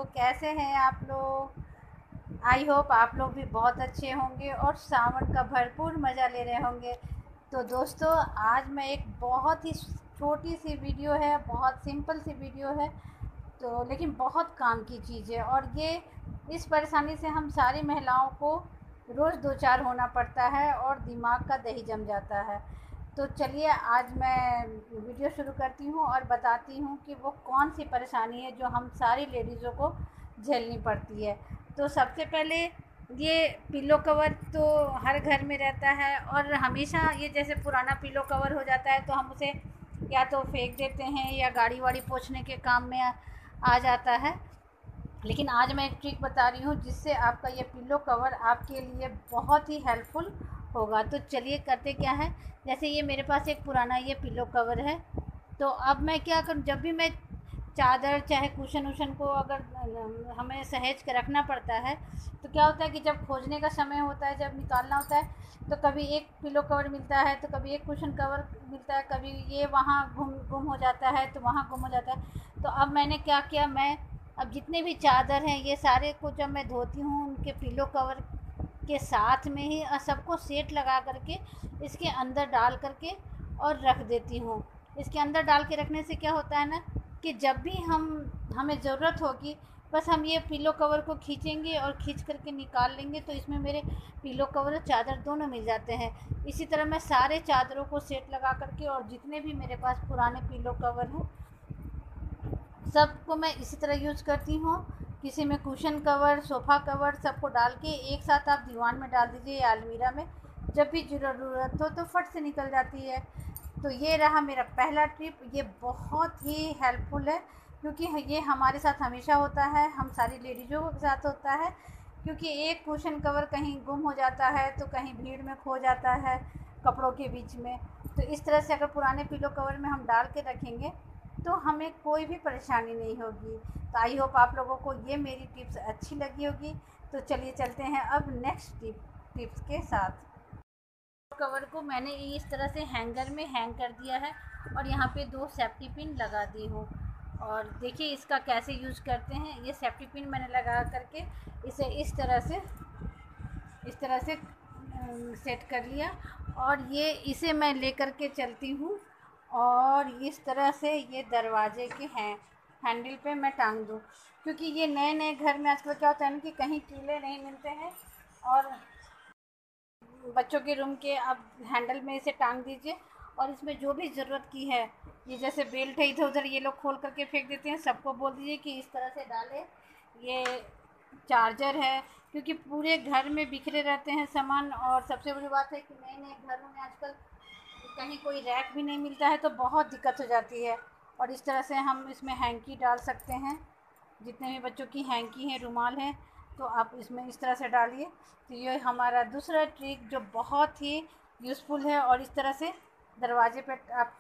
कैसे हैं आप लोग। आई होप आप लोग भी बहुत अच्छे होंगे और सावन का भरपूर मज़ा ले रहे होंगे। तो दोस्तों, आज मैं एक बहुत ही छोटी सी वीडियो है, बहुत सिंपल सी वीडियो है, तो लेकिन बहुत काम की चीज़ है। और ये इस परेशानी से हम सारी महिलाओं को रोज़ दो चार होना पड़ता है और दिमाग का दही जम जाता है। तो चलिए आज मैं वीडियो शुरू करती हूँ और बताती हूँ कि वो कौन सी परेशानी है जो हम सारी लेडीज़ों को झेलनी पड़ती है। तो सबसे पहले ये पिलो कवर तो हर घर में रहता है और हमेशा ये जैसे पुराना पिलो कवर हो जाता है तो हम उसे या तो फेंक देते हैं या गाड़ी वाड़ी पोंछने के काम में आ जाता है। लेकिन आज मैं एक ट्रिक बता रही हूँ जिससे आपका ये पिलो कवर आपके लिए बहुत ही हेल्पफुल होगा। तो चलिए करते क्या है। जैसे ये मेरे पास एक पुराना ये पिलो कवर है, तो अब मैं क्या करूँ, जब भी मैं चादर चाहे कुशन वुशन को अगर हमें सहेज के रखना पड़ता है तो क्या होता है कि जब खोजने का समय होता है, जब निकालना होता है, तो कभी एक पिलो कवर मिलता है तो कभी एक कुशन कवर मिलता है, कभी ये वहाँ गुम हो जाता है तो वहाँ गुम हो जाता है। तो अब मैंने क्या किया, मैं अब जितने भी चादर हैं ये सारे को जब मैं धोती हूँ उनके पिलो कवर के साथ में ही सबको सेट लगा करके इसके अंदर डाल करके और रख देती हूँ। इसके अंदर डाल के रखने से क्या होता है ना कि जब भी हमें ज़रूरत होगी, बस हम ये पिलो कवर को खींचेंगे और खींच करके निकाल लेंगे तो इसमें मेरे पिलो कवर और चादर दोनों मिल जाते हैं। इसी तरह मैं सारे चादरों को सेट लगा करके और जितने भी मेरे पास पुराने पिलो कवर हैं सबको मैं इसी तरह यूज़ करती हूँ। किसी में कुशन कवर, सोफ़ा कवर सबको डाल के एक साथ आप दीवान में डाल दीजिए या अलमीरा में, जब भी ज़रूरत हो तो फट से निकल जाती है। तो ये रहा मेरा पहला टिप। ये बहुत ही हेल्पफुल है क्योंकि ये हमारे साथ हमेशा होता है, हम सारी लेडीज़ों के साथ होता है। क्योंकि एक कुशन कवर कहीं गुम हो जाता है तो कहीं भीड़ में खो जाता है कपड़ों के बीच में। तो इस तरह से अगर पुराने पिलो कवर में हम डाल के रखेंगे तो हमें कोई भी परेशानी नहीं होगी। तो आई होप आप लोगों को ये मेरी टिप्स अच्छी लगी होगी। तो चलिए चलते हैं अब नेक्स्ट टिप्स के साथ। कवर को मैंने इस तरह से हैंगर में हैंग कर दिया है और यहाँ पे 2 सेफ्टी पिन लगा दी हूँ। और देखिए इसका कैसे यूज़ करते हैं। ये सेफ्टी पिन मैंने लगा करके इसे इस तरह से सेट कर लिया और ये इसे मैं लेकर के चलती हूँ और इस तरह से ये दरवाजे के हैंडल पे मैं टांग दूँ। क्योंकि ये नए नए घर में आजकल क्या होता है ना कि कहीं कीले नहीं मिलते हैं और बच्चों के रूम के आप हैंडल में इसे टांग दीजिए और इसमें जो भी ज़रूरत की है, ये जैसे बेल्ट है इधर उधर ये लोग खोल करके फेंक देते हैं, सबको बोल दीजिए कि इस तरह से डालें। ये चार्जर है क्योंकि पूरे घर में बिखरे रहते हैं सामान। और सबसे बड़ी बात है कि नए नए घरों में आजकल कहीं कोई रैक भी नहीं मिलता है तो बहुत दिक्कत हो जाती है। और इस तरह से हम इसमें हैंकी डाल सकते हैं, जितने भी बच्चों की हैंकी हैं, रुमाल हैं, तो आप इसमें इस तरह से डालिए। तो ये हमारा दूसरा ट्रिक जो बहुत ही यूज़फुल है। और इस तरह से दरवाजे पे आप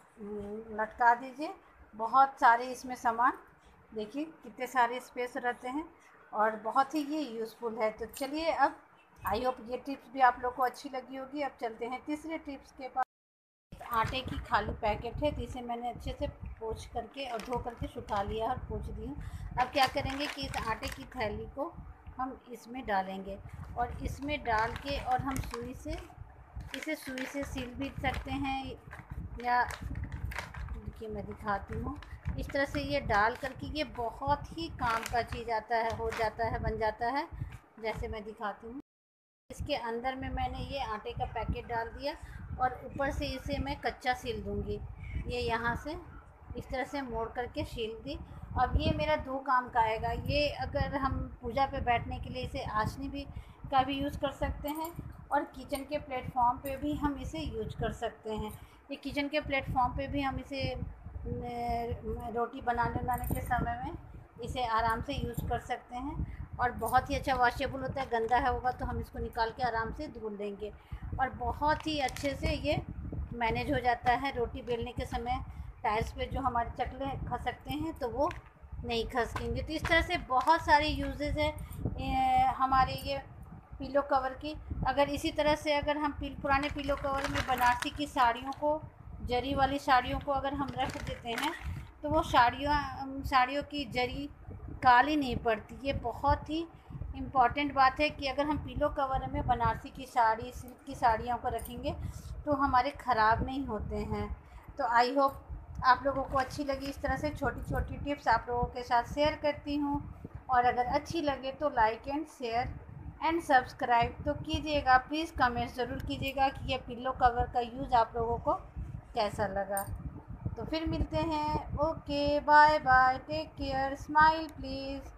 लटका दीजिए। बहुत सारे इसमें सामान, देखिए कितने सारे स्पेस रहते हैं और बहुत ही ये यूज़फुल है। तो चलिए अब आई होप ये टिप्स भी आप लोग को अच्छी लगी होगी। अब चलते हैं तीसरे टिप्स के पास। आटे की खाली पैकेट है तो इसे मैंने अच्छे से पोंछ करके और धो करके सुखा लिया और पोंछ दी हूँ। अब क्या करेंगे कि इस आटे की थैली को हम इसमें डालेंगे और इसमें डाल के और हम इसे सुई से सील भी सकते हैं या देखिए मैं दिखाती हूँ। इस तरह से ये डाल करके ये बहुत ही काम का चीज़ आता है, हो जाता है, बन जाता है, जैसे मैं दिखाती हूँ। इसके अंदर में मैंने ये आटे का पैकेट डाल दिया और ऊपर से इसे मैं कच्चा सील दूँगी। ये यहाँ से इस तरह से मोड़ करके सील दी। अब ये मेरा 2 काम का आएगा। ये अगर हम पूजा पे बैठने के लिए इसे आसनी भी का भी यूज़ कर सकते हैं और किचन के प्लेटफॉर्म पे भी हम इसे यूज कर सकते हैं। ये किचन के प्लेटफॉर्म पे भी हम इसे रोटी बनाने के समय में इसे आराम से यूज़ कर सकते हैं। और बहुत ही अच्छा वॉशेबल होता है, गंदा है होगा तो हम इसको निकाल के आराम से धुल देंगे और बहुत ही अच्छे से ये मैनेज हो जाता है। रोटी बेलने के समय टाइल्स पे जो हमारे चकले खसकते हैं तो वो नहीं खसकेंगे। तो इस तरह से बहुत सारी यूजेस है हमारे ये पिलो कवर की। अगर इसी तरह से अगर हम पुराने पिलो कवर में बनारसी की साड़ियों को, जरी वाली साड़ियों को अगर हम रख देते हैं तो वो साड़ियों की जरी काली नहीं पड़ती। ये बहुत ही इम्पॉर्टेंट बात है कि अगर हम पिलो कवर में बनारसी की साड़ी, सिल्क की साड़ियों को रखेंगे तो हमारे ख़राब नहीं होते हैं। तो आई होप आप लोगों को अच्छी लगी। इस तरह से छोटी छोटी टिप्स आप लोगों के साथ शेयर करती हूँ, और अगर अच्छी लगे तो like and share and subscribe तो कीजिएगा। प्लीज़ कमेंट ज़रूर कीजिएगा कि ये पिलो कवर का यूज़ आप लोगों को कैसा लगा। तो फिर मिलते हैं। Okay, bye bye, take care, smile please.